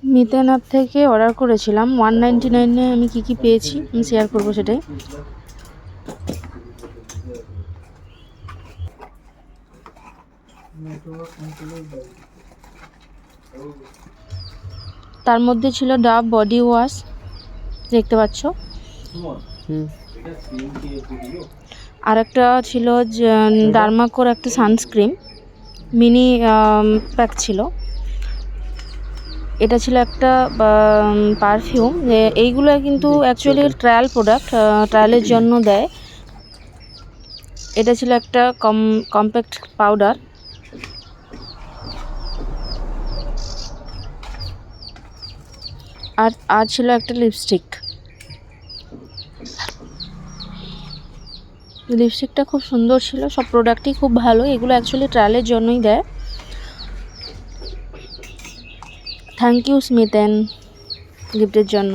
মিতেন app থেকে order করেছিলাম 199-এ আমি কি পেয়েছি আমি শেয়ার করবো সেটাই। তার মধ্যে ছিল ডাভ বডি ওয়াশ, দেখতে পাচ্ছ, আর একটা ছিল ডার্মাকোর একটা সানস্ক্রিন মিনি প্যাক ছিল। এটা ছিল একটা পারফিউম। এইগুলো কিন্তু অ্যাকচুয়ালি ট্রায়াল প্রোডাক্ট, ট্রায়ালের জন্য দেয়। এটা ছিল একটা কম্প্যাক্ট পাউডার। আর ছিল একটা লিপস্টিকটা খুব সুন্দর ছিল। সব প্রোডাক্টই খুব ভালো, এগুলো অ্যাকচুয়ালি ট্রায়ালের জন্যই দেয়। থ্যাংক ইউ স্মিথেন গিফটের জন্য।